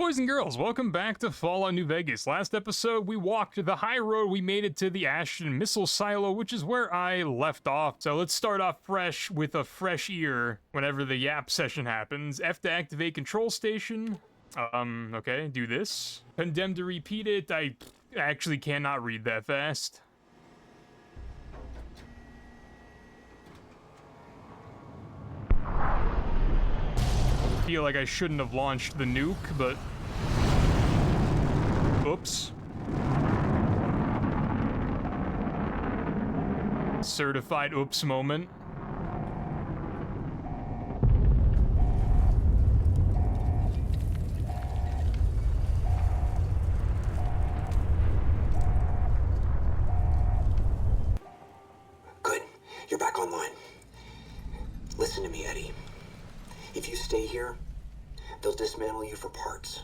Boys and girls, welcome back to Fallout New Vegas. Last episode, we walked the high road, we made it to the Ashton missile silo, which is where I left off. So let's start off fresh with a fresh ear whenever the YAP session happens. F to activate control station. Okay, do this. Condemned to repeat it. I actually cannot read that fast. Feel like I shouldn't have launched the nuke, but oops. Certified oops moment. Good. You're back online. Listen to me, Eddie. If you stay here, they'll dismantle you for parts.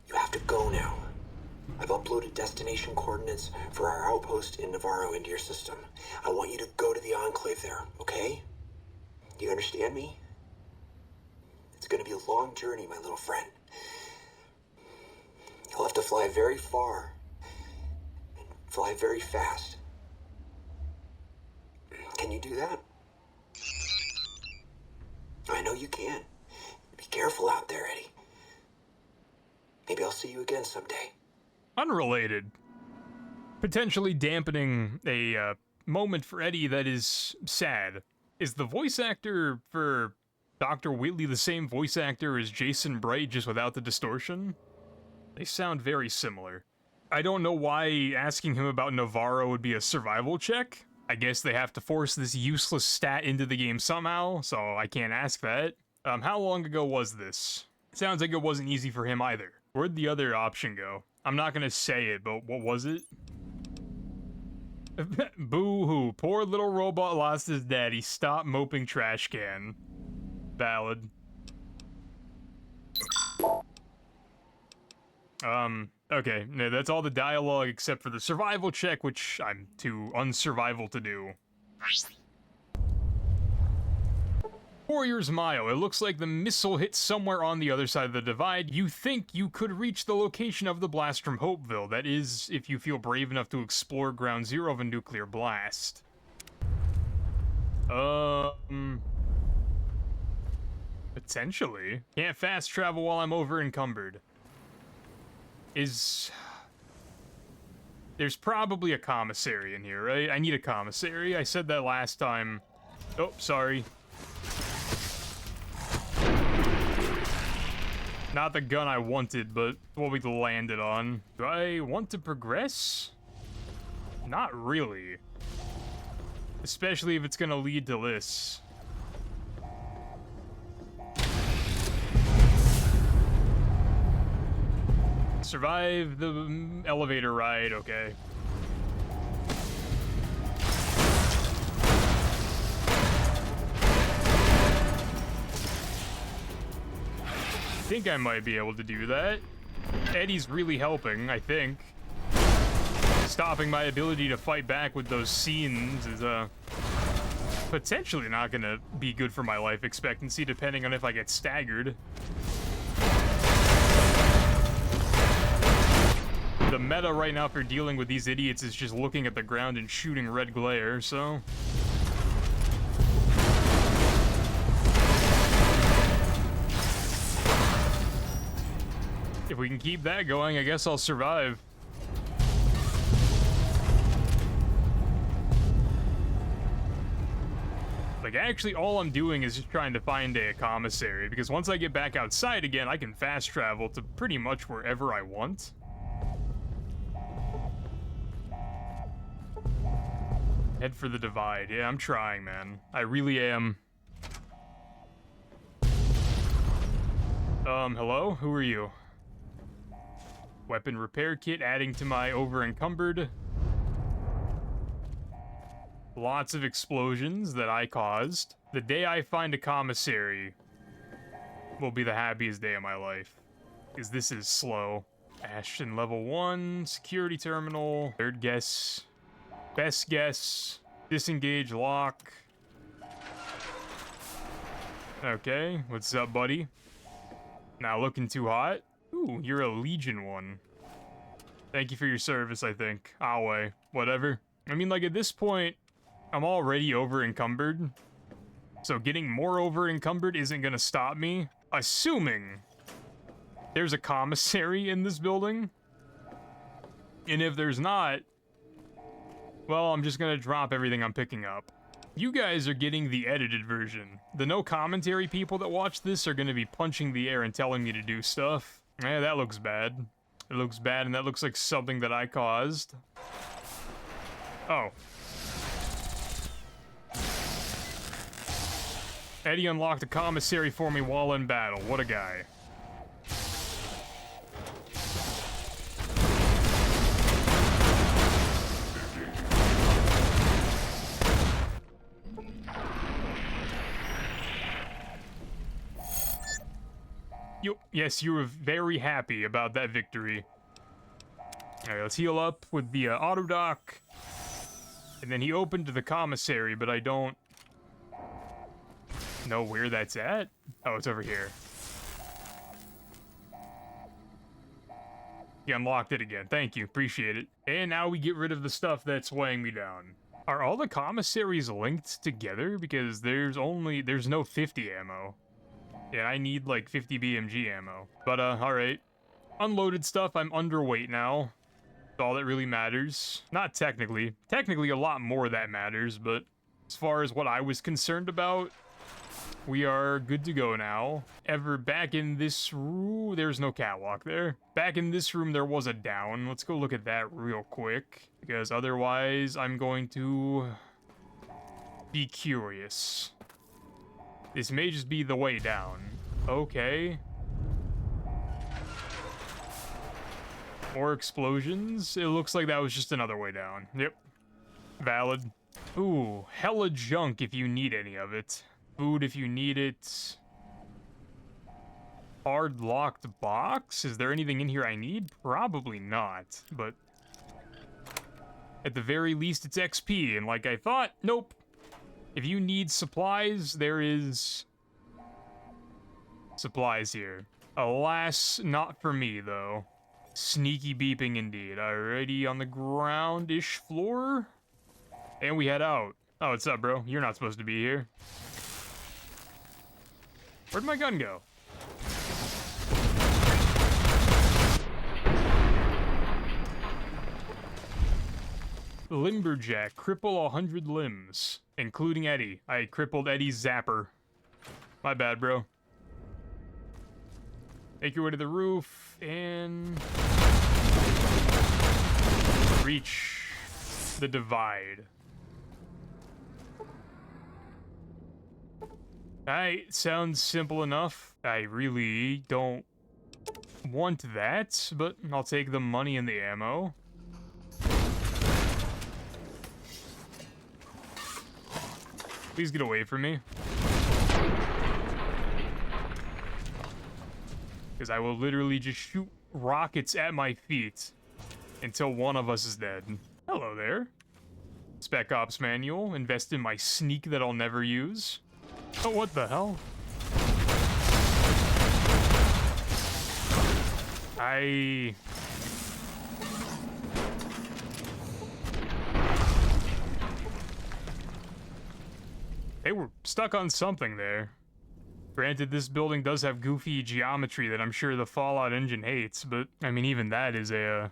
You have to go now. I've uploaded destination coordinates for our outpost in Navarro into your system. I want you to go to the Enclave there, okay? Do you understand me? It's gonna be a long journey, my little friend. You'll have to fly very far and fly very fast. Can you do that? I know you can. Be careful out there, Eddie. Maybe I'll see you again someday. Unrelated. Potentially dampening a moment for Eddie that is sad. Is the voice actor for Dr. Whitley the same voice actor as Jason Bright, just without the distortion? They sound very similar. I don't know why asking him about Navarro would be a survival check. I guess they have to force this useless stat into the game somehow, so I can't ask that. How long ago was this? It sounds like it wasn't easy for him either. Where'd the other option go? I'm not gonna say it, but what was it? Boo-hoo, poor little robot lost his daddy. Stop moping, trash can. Valid. Okay, no, that's all the dialogue except for the survival check, which I'm too unsurvival to do. Warrior's Mile. It looks like the missile hit somewhere on the other side of the divide. You think you could reach the location of the blast from Hopeville. That is, if you feel brave enough to explore ground zero of a nuclear blast. Potentially. Can't fast travel while I'm over encumbered. There's probably a commissary in here, right? I need a commissary. I said that last time. Oh, sorry. Not the gun I wanted, but what we landed on. Do I want to progress? Not really. Especially if it's gonna lead to this. Survive the elevator ride, okay. I think I might be able to do that. Eddie's really helping, I think. Stopping my ability to fight back with those scenes is, potentially not gonna be good for my life expectancy, depending on if I get staggered. The meta right now for dealing with these idiots is just looking at the ground and shooting red glare, so... If we can keep that going, I guess I'll survive. Like, actually, all I'm doing is just trying to find a commissary, because once I get back outside again, I can fast travel to pretty much wherever I want. Head for the divide. Yeah, I'm trying, man. I really am. Hello? Who are you? Weapon repair kit adding to my over-encumbered. Lots of explosions that I caused. The day I find a commissary will be the happiest day of my life. Because this is slow. Ashton level 1, security terminal, third guess. Best guess. Disengage lock. Okay, what's up, buddy? Not looking too hot. Ooh, Ooh, you're a Legion one. Thank you for your service, I think. Awe. Whatever. I mean, like, at this point, I'm already over-encumbered. So getting more over-encumbered isn't gonna stop me. Assuming there's a commissary in this building. And if there's not, well, I'm just gonna drop everything I'm picking up. You guys are getting the edited version. The no commentary people that watch this are gonna be punching the air and telling me to do stuff. Yeah, that looks bad. It looks bad, and that looks like something that I caused. Oh. Eddie unlocked a commissary for me while in battle. What a guy. Yes, you were very happy about that victory. Alright, let's heal up with the auto dock. And then he opened the commissary, but I don't know where that's at. Oh, it's over here. He unlocked it again. Thank you. Appreciate it. And now we get rid of the stuff that's weighing me down. Are all the commissaries linked together? Because there's no 50 ammo. Yeah, I need like 50 BMG ammo. But, alright. Unloaded stuff, I'm underweight now. That's all that really matters. Not technically. Technically, a lot more that matters, but as far as what I was concerned about, we are good to go now. Back in this room, there's no catwalk there. Back in this room, there was a down. Let's go look at that real quick, because otherwise, I'm going to be curious. This may just be the way down. Okay. More explosions. It looks like that was just another way down. Yep. Valid. Ooh, hella junk if you need any of it. Food if you need it. Hard locked box? Is there anything in here I need? Probably not, but at the very least it's XP, and like I thought, nope. If you need supplies, there is supplies here. Alas, not for me, though. Sneaky beeping indeed. Already on the ground-ish floor? And we head out. Oh, what's up, bro? You're not supposed to be here. Where'd my gun go? Limberjack, cripple 100 limbs, including Eddie. I crippled Eddie's zapper. My bad, bro. Make your way to the roof and reach the divide. Alright, sounds simple enough. I really don't want that, but I'll take the money and the ammo. Please get away from me. Because I will literally just shoot rockets at my feet until one of us is dead. Hello there. Spec Ops manual. Invest in my sneak that I'll never use. Oh, what the hell? They were stuck on something there. Granted, this building does have goofy geometry that I'm sure the Fallout engine hates, but, I mean, even that is a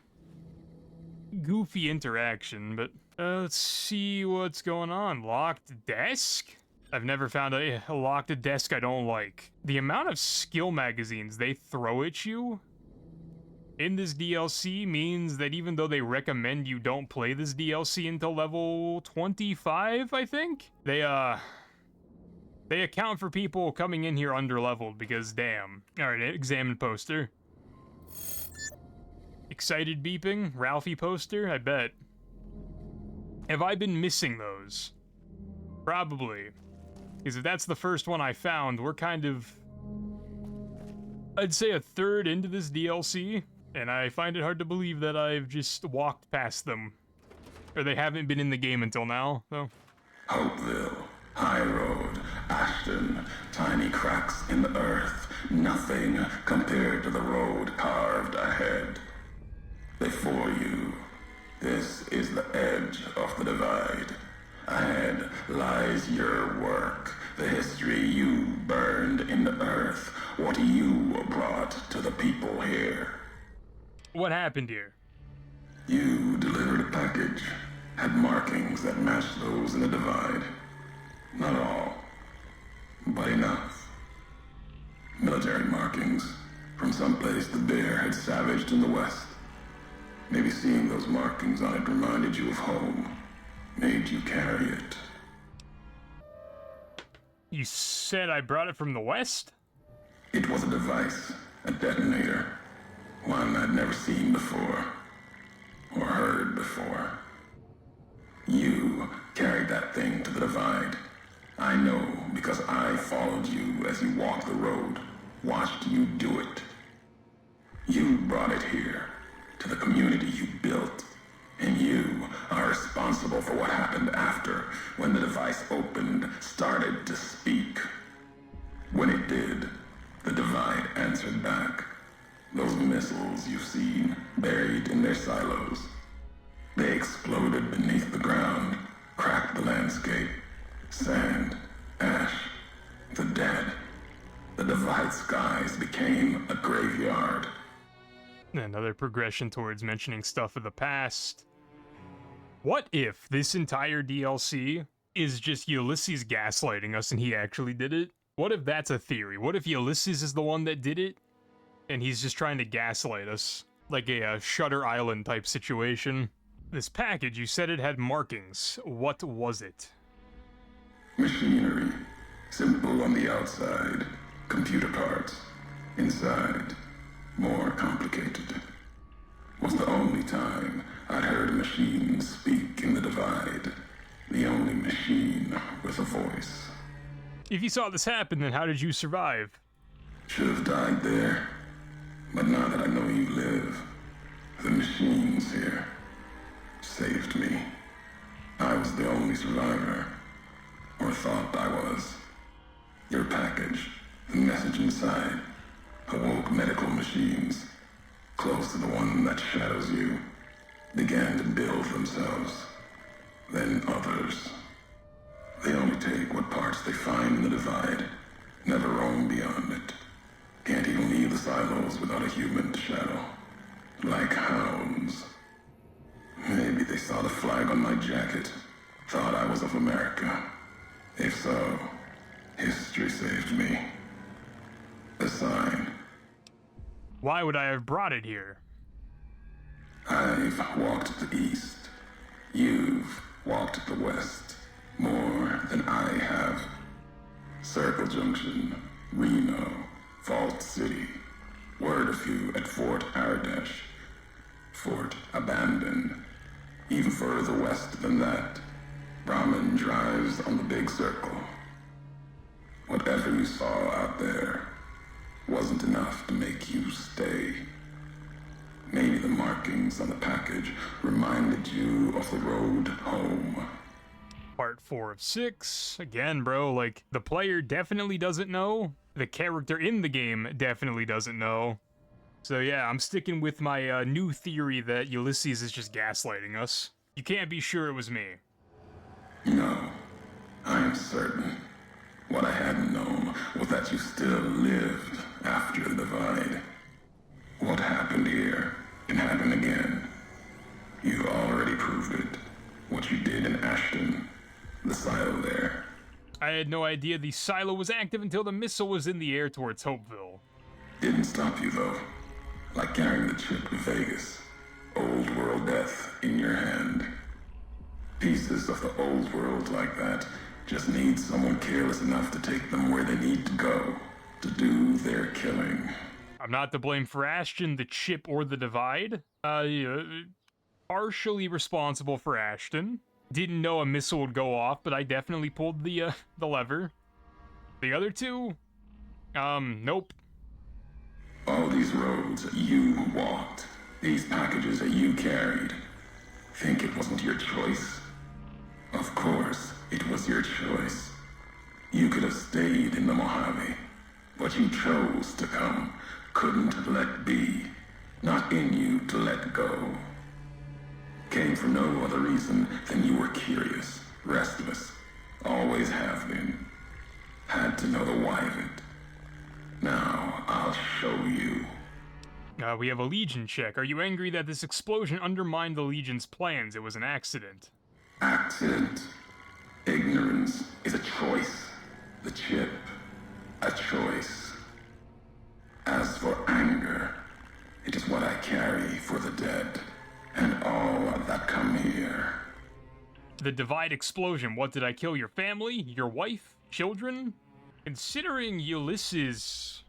goofy interaction, but let's see what's going on. Locked desk? I've never found a locked desk I don't like. The amount of skill magazines they throw at you in this DLC means that even though they recommend you don't play this DLC until level 25, I think, they account for people coming in here under-leveled because, damn. Alright, examine poster. Excited beeping? Ralphie poster? I bet. Have I been missing those? Probably. Because if that's the first one I found, we're kind of, I'd say, a third into this DLC, and I find it hard to believe that I've just walked past them. Or they haven't been in the game until now, so. Hopeville, High Road, Ashton, tiny cracks in the earth, nothing compared to the road car people here. What happened here? You delivered a package. Had markings that matched those in the divide. Not all, but enough. Military markings from someplace the bear had savaged in the west. Maybe seeing those markings on it reminded you of home. Made you carry it. You said I brought it from the west? It was a device, a detonator. One I'd never seen before. Or heard before. You carried that thing to the divide. I know because I followed you as you walked the road, watched you do it. You brought it here, to the community you built, and you are responsible for what happened after, when the device opened, started to speak. When it did, the divide answered back. Those missiles you've seen, buried in their silos. They exploded beneath the ground, cracked the landscape. Sand, ash, the dead. The divide skies became a graveyard. Another progression towards mentioning stuff of the past. What if this entire DLC is just Ulysses gaslighting us and he actually did it? What if that's a theory? What if Ulysses is the one that did it and he's just trying to gaslight us? Like a Shutter Island type situation. This package, you said it had markings. What was it? Machinery. Simple on the outside. Computer parts. Inside. More complicated. Was the only time I'd heard a machine speak in the divide. The only machine with a voice. If you saw this happen, then how did you survive? Should have died there. But now that I know you live, the machines here saved me. I was the only survivor. Or thought I was. Your package, the message inside, awoke medical machines, close to the one that shadows you, began to build themselves. Then others. They only take what parts they find in the divide, never roam beyond it. Can't even leave the silos without a human to shadow. Like hounds. Maybe they saw the flag on my jacket, thought I was of America. If so, history saved me. A sign. Why would I have brought it here? I've walked the east. You've walked the west. More than I have. Circle Junction, Reno, Vault City. Word of you at Fort Aradesh. Fort abandoned. Even further west than that. Brahmin drives on the big circle. Whatever you saw out there wasn't enough to make you stay. Maybe the markings on the package reminded you of the road home. Part 4 of 6. Again, bro, like, the player definitely doesn't know. The character in the game definitely doesn't know. So yeah, I'm sticking with my new theory that Ulysses is just gaslighting us. You can't be sure it was me. No, I am certain. What I hadn't known was that you still lived after the divide. What happened here can happen again. You already proved it. What you did in Ashton, the silo there. I had no idea the silo was active until the missile was in the air towards Hopeville. Didn't stop you though. Like carrying the chip to Vegas. Old world death in your hand. Pieces of the old world like that just need someone careless enough to take them where they need to go, to do their killing. I'm not to blame for Ashton, the chip, or the divide. Partially responsible for Ashton. Didn't know a missile would go off, but I definitely pulled the lever. The other two? Nope. All these roads that you walked, these packages that you carried, think it wasn't your choice? Of course, it was your choice. You could have stayed in the Mojave, but you chose to come, couldn't let be, not in you to let go. Came for no other reason than you were curious, restless, always have been. Had to know the why of it. Now, I'll show you. We have a Legion check. Are you angry that this explosion undermined the Legion's plans? It was an accident. Accident. Ignorance is a choice. The chip, a choice. As for anger, it is what I carry for the dead, and all that come here. The Divide explosion. What, did I kill your family? Your wife? Children? Considering Ulysses...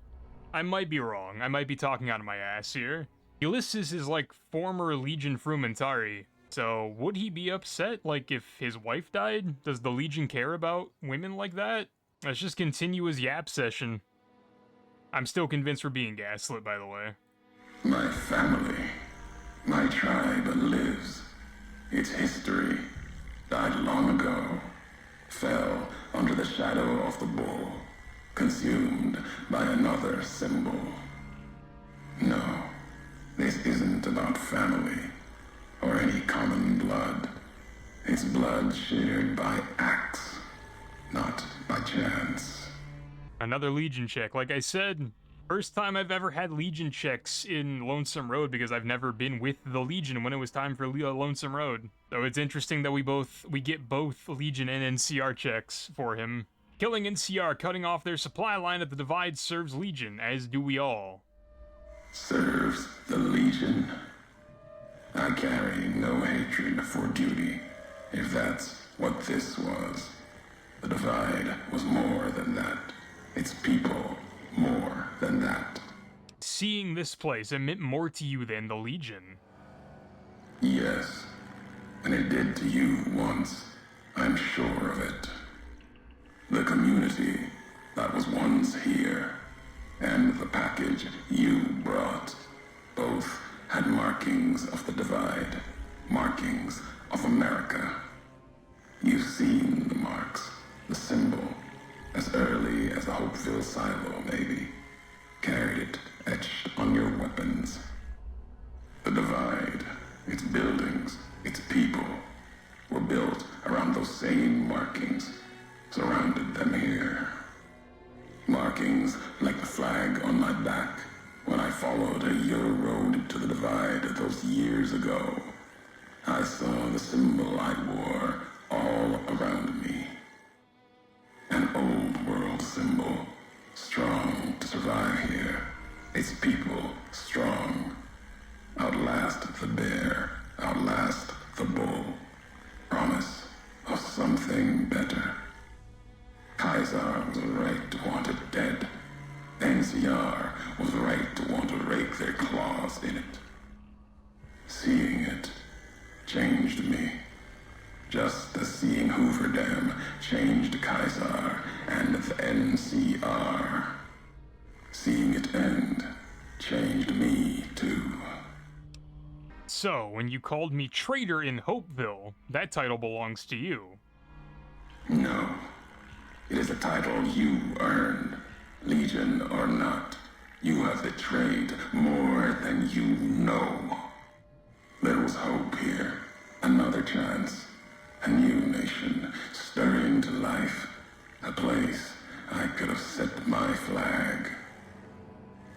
I might be wrong. I might be talking out of my ass here. Ulysses is like former Legion Frumentari. So would he be upset, like, if his wife died? Does the Legion care about women like that? Let's just continue his yap session. I'm still convinced we're being gaslit, by the way. My family, my tribe lives. Its history died long ago, fell under the shadow of the bull, consumed by another symbol. No, this isn't about family or any common blood. It's blood shared by acts, not by chance. Another Legion check. Like I said, first time I've ever had Legion checks in Lonesome Road because I've never been with the Legion when it was time for Lonesome Road. So it's interesting that we get both Legion and NCR checks for him. Killing NCR, cutting off their supply line at the Divide serves Legion, as do we all. Serves the Legion? I carry no hatred for duty, if that's what this was. The Divide was more than that. Its people more than that. Seeing this place, it meant more to you than the Legion. Yes, and it did to you once, I'm sure of it. The community that was once here, and the package you brought, both had markings of the Divide, markings of America. You've seen the marks, the symbol, as early as the Hopeville silo, maybe. Carried it etched on your weapons. The Divide, its buildings, its people, were built around those same markings, surrounded them here. Markings like the flag on my back when I followed your road to the Divide those years ago. I saw the symbol I wore all around me. An old world symbol, strong to survive here. Its people strong. Outlast the bear, outlast the bull. Promise of something better. Kaiser was right to want it dead. NCR was right to want to rake their claws in it. Seeing it changed me. Just as seeing Hoover Dam changed Kaiser and the NCR. Seeing it end changed me too. So, when you called me traitor in Hopeville, that title belongs to you. No. It is a title you earned, Legion or not. You have betrayed more than you know. There was hope here, another chance, a new nation stirring to life, a place I could have set my flag.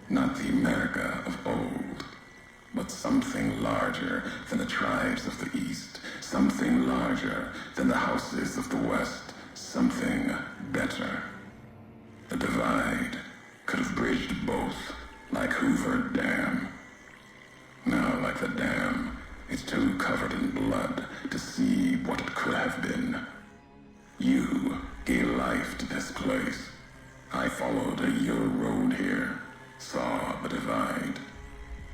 Not the America of old, but something larger than the tribes of the East, something larger than the houses of the West. Something better. The Divide could have bridged both, like Hoover Dam. Now, like the dam, it's too covered in blood to see what it could have been. You gave life to this place. I followed your road here, saw the Divide.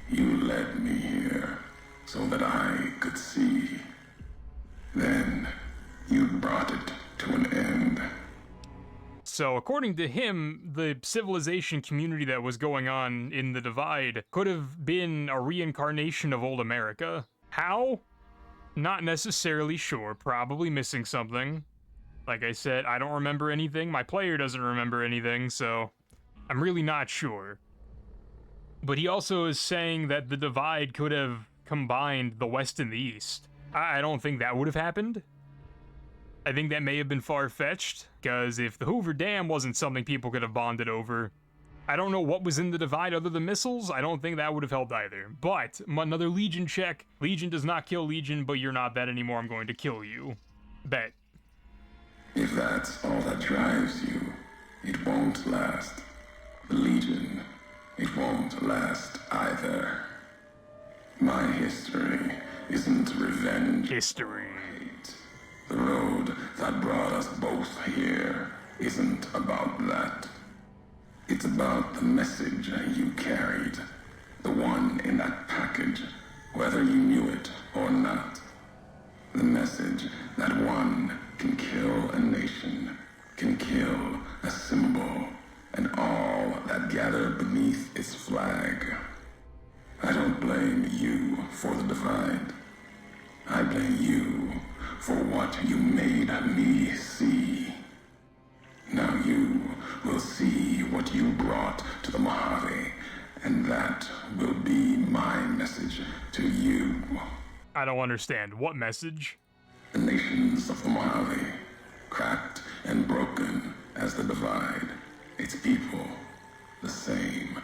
You led me here so that I could see. Then, you brought it to an end. So, according to him, the civilization community that was going on in the Divide could have been a reincarnation of old America. How? Not necessarily sure. Probably missing something. Like I said, I don't remember anything. My player doesn't remember anything, so I'm really not sure. But he also is saying that the Divide could have combined the West and the East. I don't think that would have happened. I think that may have been far-fetched, because if the Hoover Dam wasn't something people could have bonded over, I don't know what was in the Divide other than missiles. I don't think that would have helped either. But another Legion check. Legion does not kill Legion, but you're not that anymore. I'm going to kill you. Bet. If that's all that drives you, it won't last. The Legion, it won't last either. My history isn't revenge. History. The road that brought us both here isn't about that. It's about the message you carried. The one in that package, whether you knew it or not. The message that one can kill a nation, can kill a symbol, and all that gather beneath its flag. I don't blame you for the Divide. I blame you for what you made me see. Now you will see what you brought to the Mojave, and that will be my message to you. I don't understand. What message? The nations of the Mojave, cracked and broken as the Divide, its people, the same.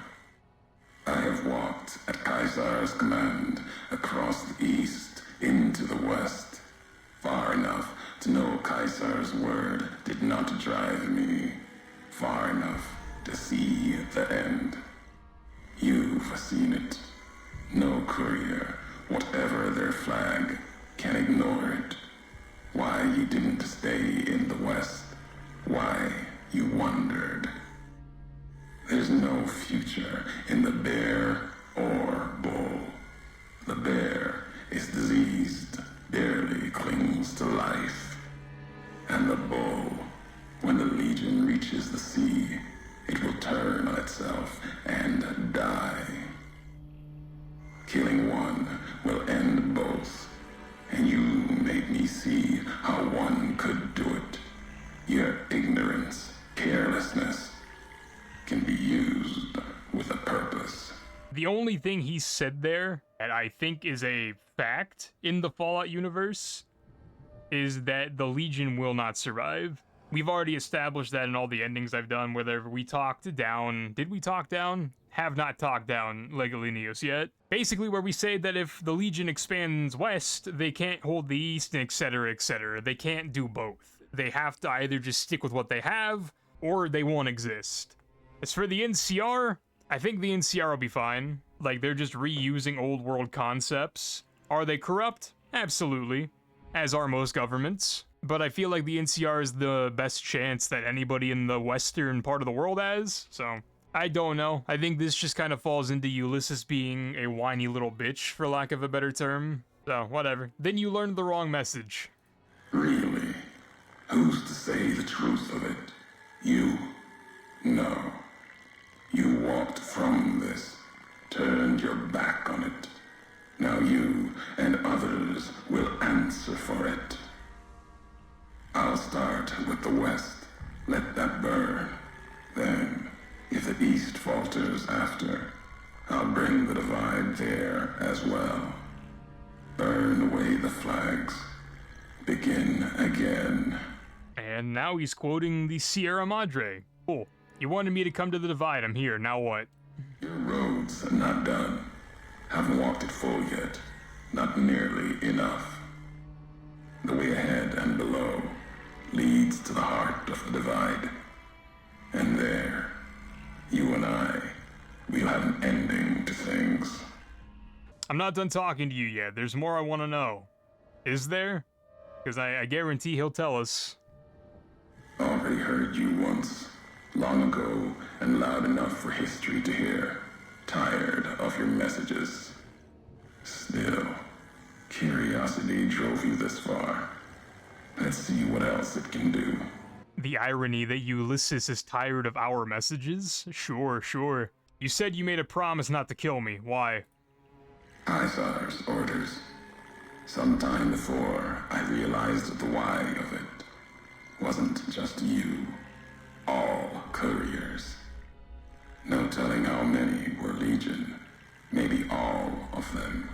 I have walked at Caesar's command across the east into the west, far enough to know Caesar's word did not drive me, far enough to see the end. You've seen it. No courier, whatever their flag, can ignore it. Why you didn't stay in the west, why you wandered. There's no future in the bear or bull. The bear is diseased, barely clings to life. And the bull, when the Legion reaches the sea, it will turn on itself and die. Killing one will end both, and you made me see how one could do it. Your ignorance, carelessness, can be used with a purpose. The only thing he said there that I think is a fact in the Fallout universe is that the Legion will not survive. We've already established that in all the endings I've done, whether we talked down... Did we talk down? Have not talked down Legolinius yet. Basically where we say that if the Legion expands west, they can't hold the east, and etc, etc. They can't do both. They have to either just stick with what they have, or they won't exist. As for the NCR, I think the NCR will be fine. Like, they're just reusing old world concepts. Are they corrupt? Absolutely. As are most governments. But I feel like the NCR is the best chance that anybody in the western part of the world has, so... I don't know. I think this just kind of falls into Ulysses being a whiny little bitch, for lack of a better term. So, whatever. Then you learned the wrong message. Really? Who's to say the truth of it? You? No. You walked from this, turned your back on it. Now you and others will answer for it. I'll start with the West. Let that burn. Then, if the East falters after, I'll bring the Divide there as well. Burn away the flags. Begin again. And now he's quoting the Sierra Madre. Cool. You wanted me to come to the Divide, I'm here, now what? Your road's not done. Haven't walked it full yet. Not nearly enough. The way ahead and below leads to the heart of the Divide. And there, you and I, we'll have an ending to things. I'm not done talking to you yet. There's more I want to know. Is there? Because I guarantee he'll tell us. Already heard you once, long ago and loud enough for history to hear. Tired of your messages. Still, curiosity drove you this far. Let's see what else it can do. The irony that Ulysses is tired of our messages? Sure, sure. You said you made a promise not to kill me. Why? Caesar's orders. Sometime before I realized the why of it. Wasn't just you. All couriers. No telling how many were Legion. Maybe all of them.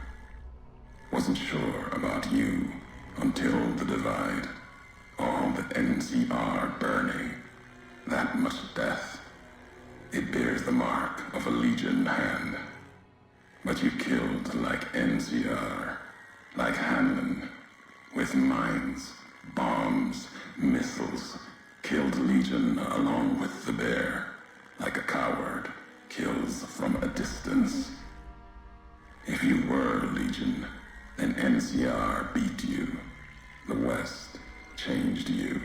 Wasn't sure about you until the Divide. All the NCR burning. That much death. It bears the mark of a Legion hand. But you killed like NCR, like Hanlon, with mines, bombs, missiles, killed Legion along with the bear, like a coward kills from a distance. If you were Legion, then NCR beat you. The West changed you.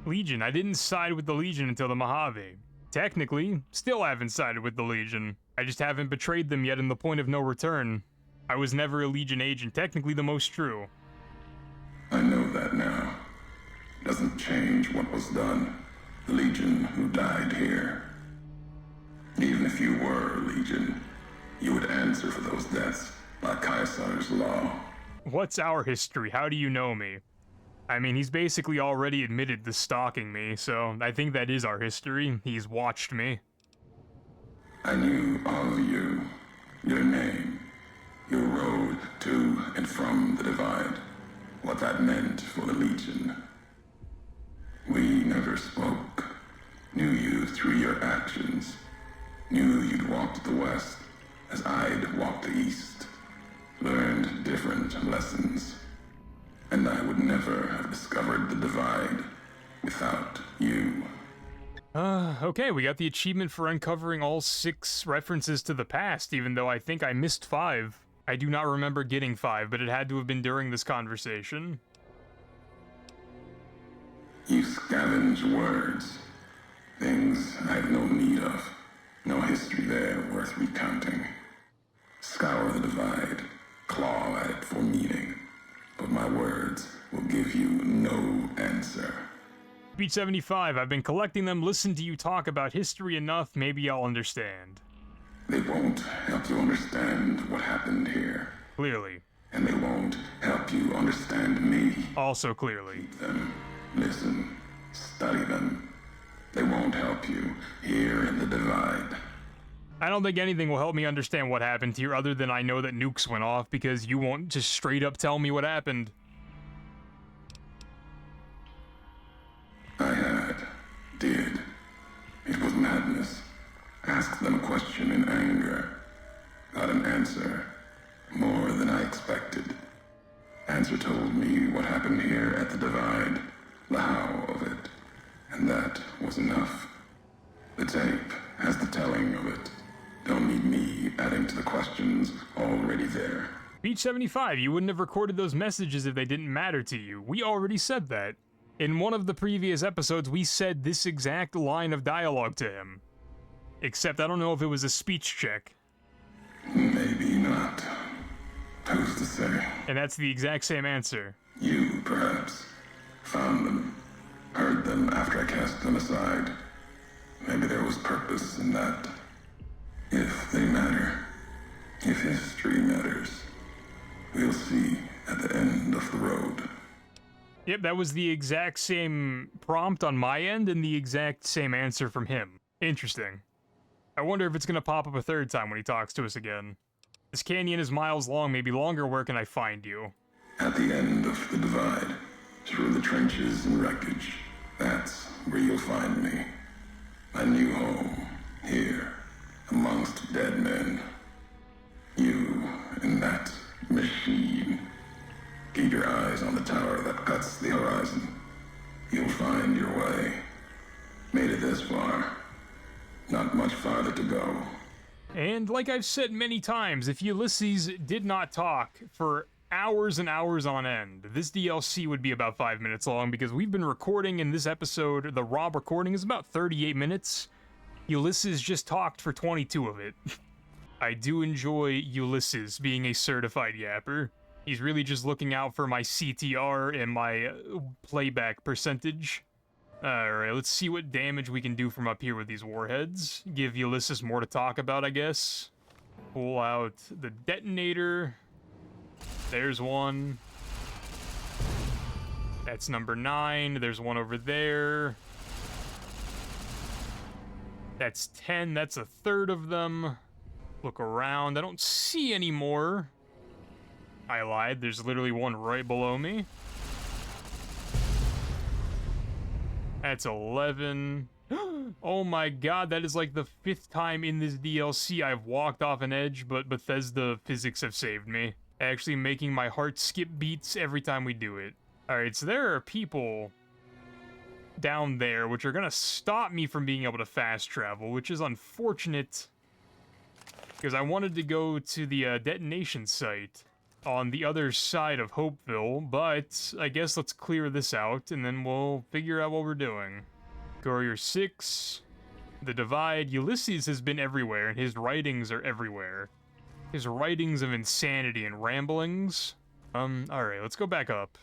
Legion. I didn't side with the Legion until the Mojave. Technically, still haven't sided with the Legion. I just haven't betrayed them yet in the point of no return. I was never a Legion agent, technically the most true. I know that now. Doesn't change what was done. The Legion who died here. Even if you were Legion, you would answer for those deaths by Caesar's law. What's our history? How do you know me? I mean, he's basically already admitted to stalking me, so I think that is our history. He's watched me. I knew all of you, your name, your road to and from the Divide, what that meant for the Legion. We never spoke, knew you through your actions, knew you'd walked the West as I'd walked the East, learned different lessons. And I would never have discovered the Divide without you. Okay, we got the achievement for uncovering all 6 references to the past, even though I think I missed 5. I do not remember getting 5, but it had to have been during this conversation. You scavenge words. Things I have no need of. No history there worth recounting. Scour the Divide. Claw at it for meaning. But my words will give you no answer. Beat 75, I've been collecting them, listened to you talk about history enough, maybe I'll understand. They won't help you understand what happened here. Clearly. And they won't help you understand me. Also clearly. Keep them, listen, study them. They won't help you here in the Divide. I don't think anything will help me understand what happened here other than I know that nukes went off because you won't just straight up tell me what happened. I did. It was madness. Asked them a question in anger. Got an answer. More than I expected. Answer told me what happened here at the Divide. The how of it. And that was enough. The tape has the telling of it. Don't need me adding to the questions already there. Beach 75, you wouldn't have recorded those messages if they didn't matter to you. We already said that. In one of the previous episodes, we said this exact line of dialogue to him. Except I don't know if it was a speech check. Maybe not. Who's to say? And that's the exact same answer. You, perhaps, found them. Heard them after I cast them aside. Maybe there was purpose in that. If they matter, if history matters, we'll see at the end of the road. Yep, that was the exact same prompt on my end and the exact same answer from him. Interesting. I wonder if it's gonna pop up a third time when he talks to us again. This canyon is miles long, maybe longer. Where can I find you? At the end of the Divide, through the trenches and wreckage, that's where you'll find me. My new home, here. Amongst dead men. You and that machine. Keep your eyes on the tower that cuts the horizon. You'll find your way. Made it this far. Not much farther to go. And like I've said many times, if Ulysses did not talk for hours and hours on end, this DLC would be about 5 minutes long because we've been recording in this episode, the raw recording is about 38 minutes. Ulysses just talked for 22 of it. I do enjoy Ulysses being a certified yapper. He's really just looking out for my CTR and my playback percentage. Alright, let's see what damage we can do from up here with these warheads. Give Ulysses more to talk about, I guess. Pull out the detonator. There's one. That's number 9. There's one over there. That's 10. That's a third of them. Look around. I don't see any more. I lied. There's literally one right below me. That's 11. Oh my god, that is like the 5th time in this DLC I've walked off an edge, but Bethesda physics have saved me. Actually making my heart skip beats every time we do it. Alright, so there are people down there which are gonna stop me from being able to fast travel, which is unfortunate. Because I wanted to go to the detonation site on the other side of Hopeville, but I guess let's clear this out and then we'll figure out what we're doing. Courier 6, The Divide. Ulysses has been everywhere, and his writings are everywhere. His writings of insanity and ramblings. Alright, let's go back up.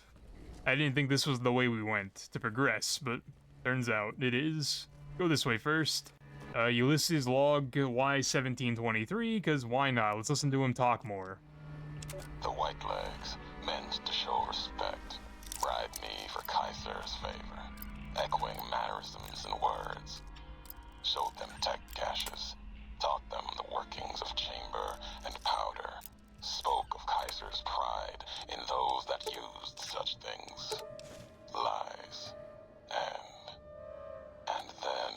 I didn't think this was the way we went to progress, but turns out it is. Go this way first. Ulysses log Y1723, because why not? Let's listen to him talk more. The white legs meant to show respect, bribe me for Kaiser's favor, echoing mannerisms and words. Showed them tech caches, taught them the workings of chamber and powder, spoke of Kaiser's pride in those that used such things. Lies. And then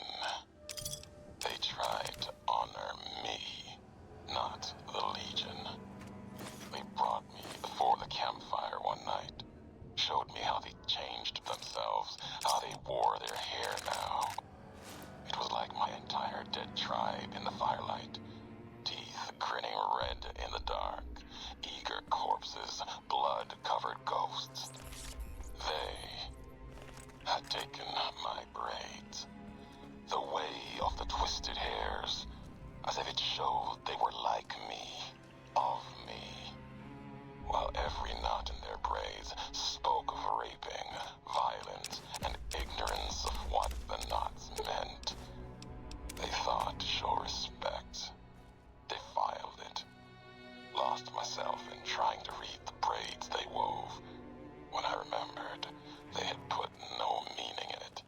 they tried to honor me, not the Legion. They brought me before the campfire one night, showed me how they changed themselves, how they wore their hair now. It was like my entire dead tribe in the firelight, teeth grinning red in the dark, eager corpses, blood-covered ghosts. They had taken my braids, the way of the twisted hairs, as if it showed they were like me, of me, while every knot in their braids spoke of raping, violence, and ignorance of what the knots meant. They thought to show respect, defiled it, lost myself in trying to read the braids they wove, when I remembered they had put no meaning in it.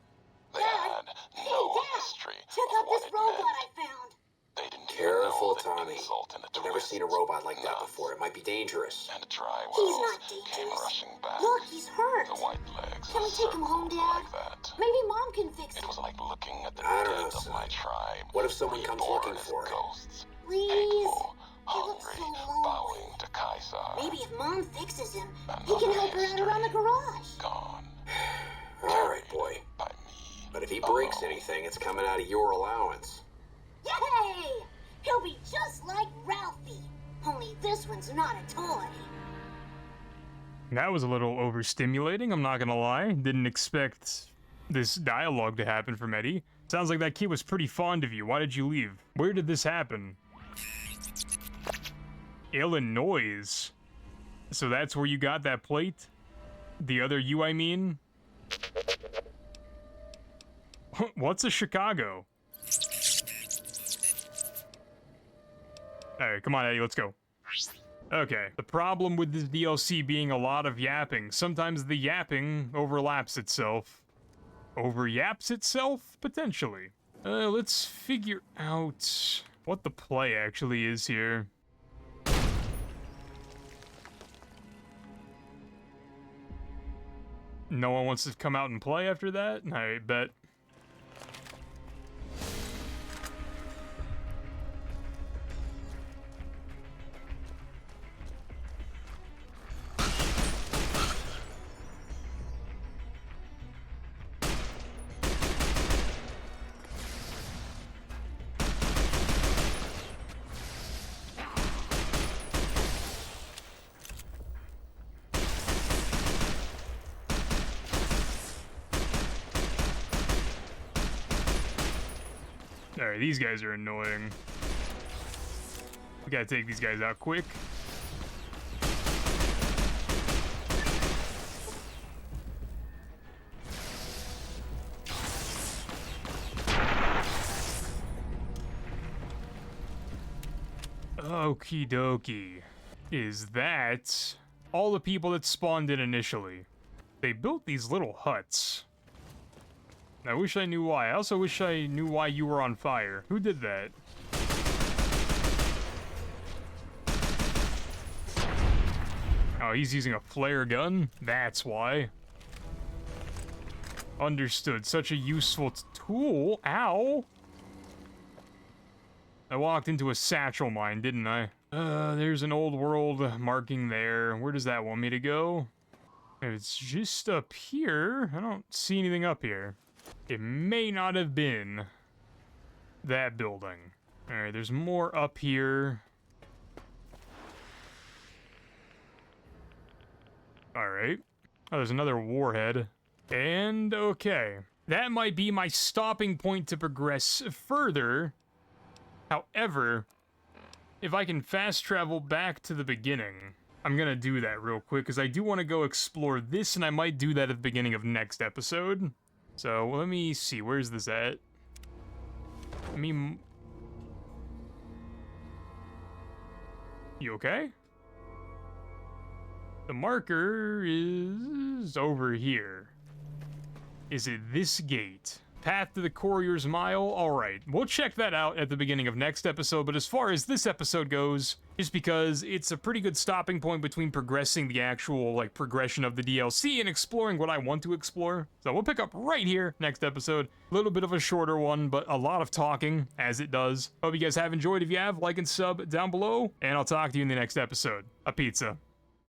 They had no history Check of out what this it robot meant. I found. They didn't Careful, even know the Tommy. insult in the I've never seen a twists, robot like that knots, before. It might be dangerous. and dry He's wells not came dangerous. rushing back. Look, he's hurt. The white legs Can we take him home, circled Dad? like that. Maybe Mom can fix It him. was like looking at the I don't dead know, of son. my tribe. What if someone comes reborn looking as for it? ghosts, Please. hateful, He looks hungry, so lonely. bowing to Kaiser. Maybe if Mom fixes him, And he can the help her out history around the garage. Gone. All right, boy. By me. But if he breaks alone. anything, it's coming out of your allowance. Yay! He'll be just like Ralphie. Only this one's not a toy. That was a little overstimulating, I'm not gonna lie. Didn't expect this dialogue to happen from Eddie. Sounds like that kid was pretty fond of you. Why did you leave? Where did this happen? Illinois. So that's where you got that plate? The other you, I mean? What's a Chicago? Alright, come on, Eddie, let's go. Okay, the problem with this DLC being a lot of yapping. Sometimes the yapping overlaps itself. Overyaps itself? Potentially. Let's figure out what the play actually is here. No one wants to come out and play after that? I bet. Alright, these guys are annoying. We gotta take these guys out quick. Okie dokie. Is that all the people that spawned in initially? They built these little huts. I wish I knew why. I also wish I knew why you were on fire. Who did that? Oh, he's using a flare gun? That's why. Understood. Such a useful tool. Ow! I walked into a satchel mine, didn't I? There's an old world marking there. Where does that want me to go? It's just up here. I don't see anything up here. It may not have been that building. Alright, there's more up here. Alright. Oh, there's another warhead. And, okay. That might be my stopping point to progress further. However, if I can fast travel back to the beginning, I'm gonna do that real quick, because I do want to go explore this, and I might do that at the beginning of next episode. So, let me see, where's this at? I mean... You okay? The marker is over here. Is it this gate? Path to the Courier's Mile? Alright, we'll check that out at the beginning of next episode, but as far as this episode goes, just because it's a pretty good stopping point between progressing the actual, like, progression of the DLC and exploring what I want to explore. So we'll pick up right here next episode. A little bit of a shorter one, but a lot of talking, as it does. Hope you guys have enjoyed. If you have, like and sub down below, and I'll talk to you in the next episode. A pizza.